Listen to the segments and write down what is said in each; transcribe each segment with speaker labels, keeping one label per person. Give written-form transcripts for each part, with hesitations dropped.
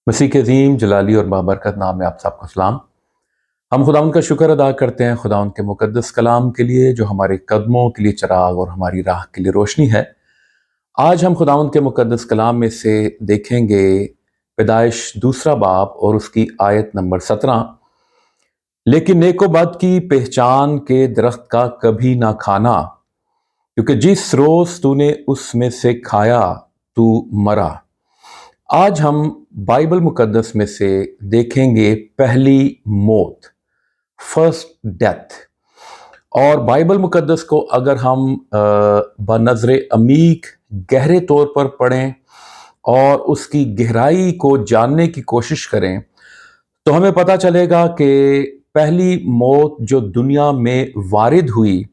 Speaker 1: मसीह के अजीम जलाली और बाबरकत नाम में आप सबको सलाम। हम खुदावंद का शुक्र अदा करते हैं खुदावंद के मुकद्दस कलाम के लिए जो हमारे कदमों के लिए चिराग और हमारी राह के लिए रोशनी है। आज हम खुदावंद के मुकद्दस कलाम में से देखेंगे पैदाइश दूसरा बाब और उसकी आयत नंबर 17। लेकिन नेको बद की पहचान के दरख्त का कभी ना खाना, क्योंकि जिस रोज तूने उसमें से खाया तू मरा। आज हम बाइबल मुकद्दस में से देखेंगे पहली मौत, फर्स्ट डेथ। और बाइबल मुकद्दस को अगर हम बनज़रे अमीक गहरे तौर पर पढ़ें और उसकी गहराई को जानने की कोशिश करें तो हमें पता चलेगा कि पहली मौत जो दुनिया में वारिद हुई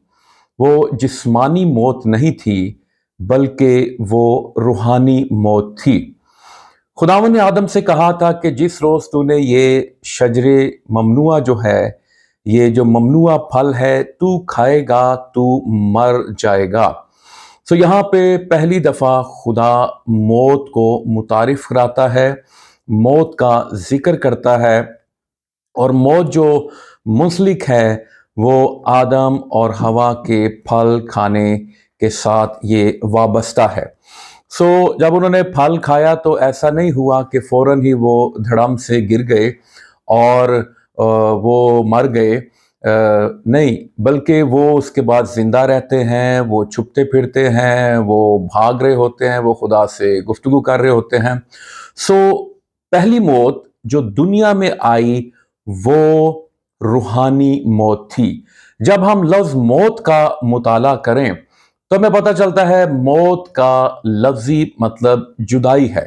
Speaker 1: वो जिस्मानी मौत नहीं थी, बल्कि वो रूहानी मौत थी। खुदावंद ने आदम से कहा था कि जिस रोज तूने ये शजरे ममनुआ जो है, ये जो ममनुआ फल है, तू खाएगा तू मर जाएगा। सो यहाँ पे पहली दफा खुदा मौत को मुतारिफ कराता है, मौत का जिक्र करता है, और मौत जो मुंसलिक है वो आदम और हवा के फल खाने के साथ ये वाबस्ता है। जब उन्होंने फल खाया तो ऐसा नहीं हुआ कि फौरन ही वो धड़म से गिर गए और वो मर गए, नहीं, बल्कि वो उसके बाद जिंदा रहते हैं, वो छुपते फिरते हैं, वो भाग रहे होते हैं, वो खुदा से गुफ्तगू कर रहे होते हैं। पहली मौत जो दुनिया में आई वो रूहानी मौत थी। जब हम लफ्ज मौत का मुताला करें तो हमें पता चलता है मौत का लफ्जी मतलब जुदाई है।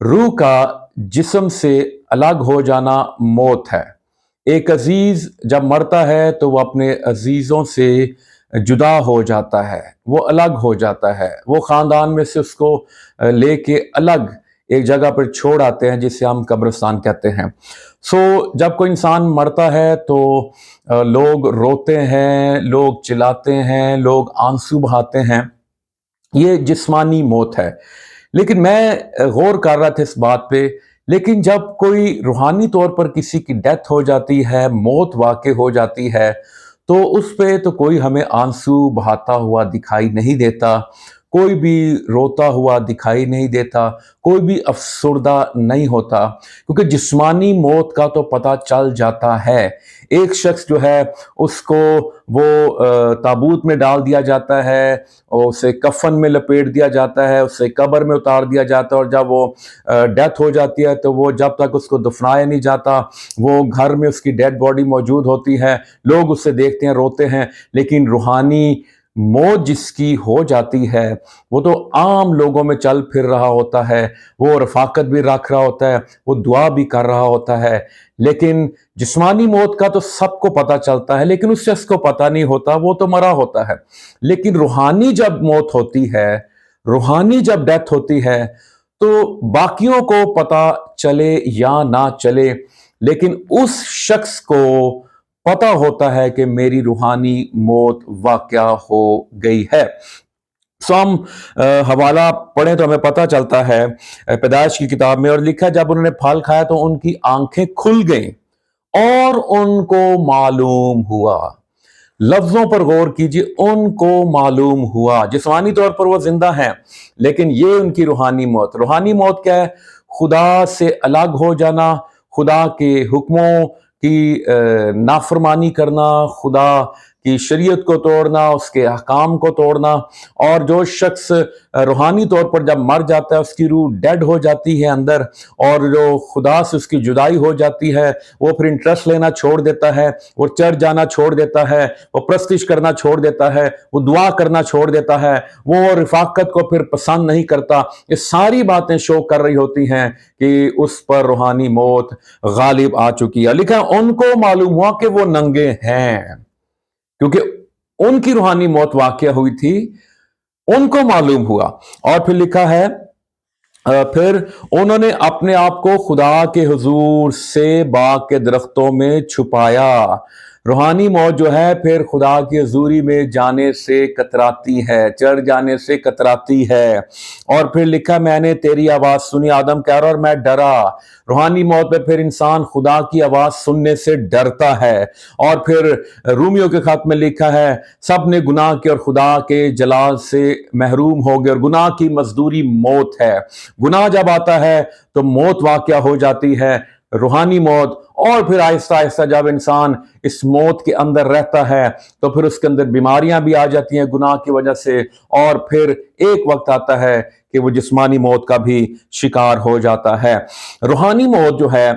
Speaker 1: रूह का जिस्म से अलग हो जाना मौत है। एक अजीज जब मरता है तो वो अपने अजीजों से जुदा हो जाता है, वो अलग हो जाता है, वो खानदान में से उसको लेके अलग एक जगह पर छोड़ आते हैं जिसे हम कब्रिस्तान कहते हैं। जब कोई इंसान मरता है तो लोग रोते हैं, लोग चिल्लाते हैं, लोग आंसू बहाते हैं, ये जिस्मानी मौत है। लेकिन मैं गौर कर रहा था इस बात पे, लेकिन जब कोई रूहानी तौर पर किसी की डेथ हो जाती है, मौत वाक़े हो जाती है, तो उस पे तो कोई हमें आंसू बहाता हुआ दिखाई नहीं देता, कोई भी रोता हुआ दिखाई नहीं देता, कोई भी अफसुर्दा नहीं होता, क्योंकि जिस्मानी मौत का तो पता चल जाता है। एक शख्स जो है उसको वो ताबूत में डाल दिया जाता है और उसे कफन में लपेट दिया जाता है, उसे कब्र में उतार दिया जाता है, और जब वो डेथ हो जाती है तो वो जब तक उसको दफनाया नहीं जाता वो घर में उसकी डेड बॉडी मौजूद होती है, लोग उसे देखते हैं, रोते हैं। लेकिन रूहानी मौत जिसकी हो जाती है वो तो आम लोगों में चल फिर रहा होता है, वो रफाकत भी रख रहा होता है, वो दुआ भी कर रहा होता है। लेकिन जिस्मानी मौत का तो सबको पता चलता है, लेकिन उस शख्स को पता नहीं होता, वो तो मरा होता है। लेकिन रूहानी जब मौत होती है, रूहानी जब डेथ होती है, तो बाकियों को पता चले या ना चले, लेकिन उस शख्स को पता होता है कि मेरी रूहानी मौत वाक़या हो गई है। हम हवाला पढ़ें तो हमें पता चलता है पैदाइश की किताब में, और लिखा जब उन्होंने फल खाया तो उनकी आंखें खुल गईं और उनको मालूम हुआ। लफ्जों पर गौर कीजिए, उनको मालूम हुआ। जिस्मानी तौर पर वो जिंदा हैं, लेकिन ये उनकी रूहानी मौत। रूहानी मौत क्या है? खुदा से अलग हो जाना, खुदा के हुक्मों की नाफरमानी करना, खुदा की शरीयत को तोड़ना, उसके अहकाम को तोड़ना। और जो शख्स रूहानी तौर पर जब मर जाता है उसकी रूह डेड हो जाती है अंदर, और जो खुदा से उसकी जुदाई हो जाती है वो फिर इंटरेस्ट लेना छोड़ देता है, वो चर्च जाना छोड़ देता है, वो प्रस्तिश करना छोड़ देता है, वो दुआ करना छोड़ देता है, वो रिफाकत को फिर पसंद नहीं करता। ये सारी बातें शो कर रही होती हैं कि उस पर रूहानी मौत गालिब आ चुकी है। लिखा है उनको मालूम हुआ कि वो नंगे हैं, क्योंकि उनकी रूहानी मौत वाकया हुई थी, उनको मालूम हुआ। और फिर लिखा है फिर उन्होंने अपने आप को खुदा के हुजूर से बाग के दरख्तों में छुपाया। روحانی موت جو ہے پھر خدا کی حضوری میں جانے سے کتراتی ہے، چڑھ جانے سے کتراتی ہے۔ اور پھر لکھا میں نے تیری آواز سنی، آدم کہہ رہا اور میں ڈرا۔ روحانی موت میں پھر انسان خدا کی آواز سننے سے ڈرتا ہے۔ اور پھر رومیو کے خط میں لکھا ہے سب نے گناہ کی اور خدا کے جلال سے محروم ہو گئے، اور گناہ کی مزدوری موت ہے۔ گناہ جب آتا ہے تو موت واقع ہو جاتی ہے، روحانی موت۔ اور پھر آہستہ آہستہ جب انسان اس موت کے اندر رہتا ہے تو پھر اس کے اندر بیماریاں بھی آ جاتی ہیں گناہ کی وجہ سے، اور پھر ایک وقت آتا ہے کہ وہ جسمانی موت کا بھی شکار ہو جاتا ہے۔ روحانی موت جو ہے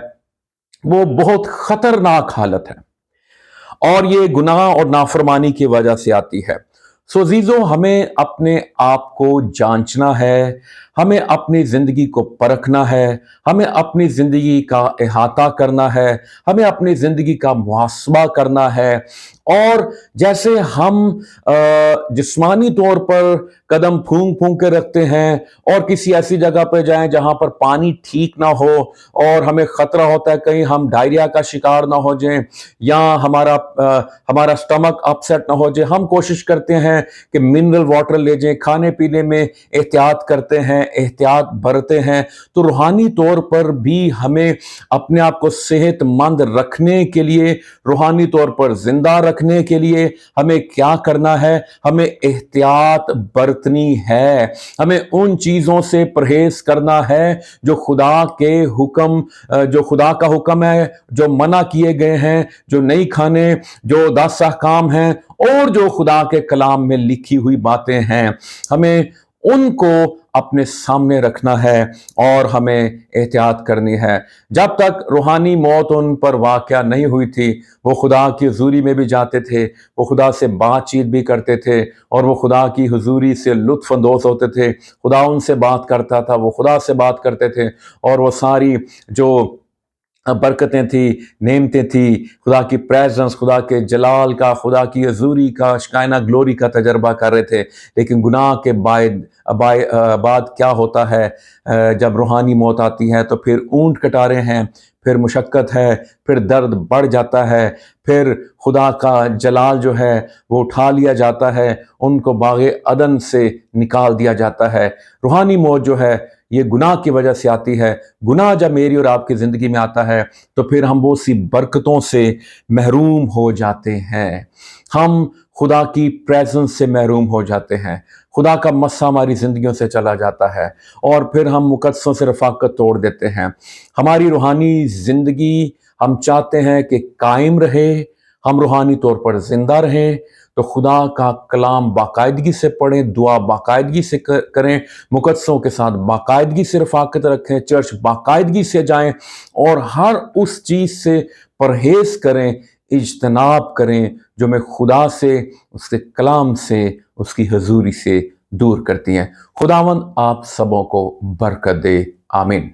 Speaker 1: وہ بہت خطرناک حالت ہے، اور یہ گناہ اور نافرمانی کی وجہ سے آتی ہے۔ سو عزیزو، ہمیں اپنے آپ کو جانچنا ہے، ہمیں اپنی زندگی کو پرکھنا ہے، ہمیں اپنی زندگی کا احاطہ کرنا ہے، ہمیں اپنی زندگی کا محاسبہ کرنا ہے۔ اور جیسے ہم جسمانی طور پر قدم پھونک پھونک کے رکھتے ہیں اور کسی ایسی جگہ پہ جائیں جہاں پر پانی ٹھیک نہ ہو اور ہمیں خطرہ ہوتا ہے کہیں ہم ڈائریا کا شکار نہ ہو جائیں یا ہمارا سٹمک اپسیٹ نہ ہو جائے، ہم کوشش کرتے ہیں کہ منرل واٹر لے جائیں، کھانے پینے میں احتیاط کرتے ہیں، احتیاط برتے ہیں۔ تو روحانی طور پر بھی ہمیں اپنے آپ کو صحت مند رکھنے کے لیے، روحانی طور پر زندہ رکھنے کے لیے ہمیں کیا کرنا ہے؟ ہمیں احتیاط برتنی ہے، ہمیں ان چیزوں سے پرہیز کرنا ہے جو خدا کے حکم، جو خدا کا حکم ہے، جو منع کیے گئے ہیں، جو نہیں کھانے، جو 10 احکام ہیں، اور جو خدا کے کلام میں لکھی ہوئی باتیں ہیں، ہمیں ان کو اپنے سامنے رکھنا ہے اور ہمیں احتیاط کرنی ہے۔ جب تک روحانی موت ان پر واقع نہیں ہوئی تھی، وہ خدا کی حضوری میں بھی جاتے تھے، وہ خدا سے بات چیت بھی کرتے تھے، اور وہ خدا کی حضوری سے لطف اندوز ہوتے تھے۔ خدا ان سے بات کرتا تھا، وہ خدا سے بات کرتے تھے، اور وہ ساری جو برکتیں تھی، نعمتیں تھی، خدا کی پریزنس، خدا کے جلال کا، خدا کی حضوری کا، شکائنہ گلوری کا تجربہ کر رہے تھے۔ لیکن گناہ کے بعد کیا ہوتا ہے؟ جب روحانی موت آتی ہے تو پھر اونٹ کٹارے ہیں، پھر مشقت ہے، پھر درد بڑھ جاتا ہے، پھر خدا کا جلال جو ہے وہ اٹھا لیا جاتا ہے، ان کو باغ عدن سے نکال دیا جاتا ہے۔ روحانی موت جو ہے یہ گناہ کی وجہ سے آتی ہے۔ گناہ جب میری اور آپ کی زندگی میں آتا ہے تو پھر ہم وہ سی برکتوں سے محروم ہو جاتے ہیں، ہم خدا کی پریزنس سے محروم ہو جاتے ہیں، خدا کا مسا ہماری زندگیوں سے چلا جاتا ہے، اور پھر ہم مقدسوں سے رفاقت توڑ دیتے ہیں۔ ہماری روحانی زندگی ہم چاہتے ہیں کہ قائم رہے، ہم روحانی طور پر زندہ رہیں، تو خدا کا کلام باقاعدگی سے پڑھیں، دعا باقاعدگی سے کریں، مقدسوں کے ساتھ باقاعدگی سے رفاقت رکھیں، چرچ باقاعدگی سے جائیں، اور ہر اس چیز سے پرہیز کریں، اجتناب کریں جو میں خدا سے، اس کے کلام سے، اس کی حضوری سے دور کرتی ہیں۔ خداوند آپ سبوں کو برکت دے، آمین۔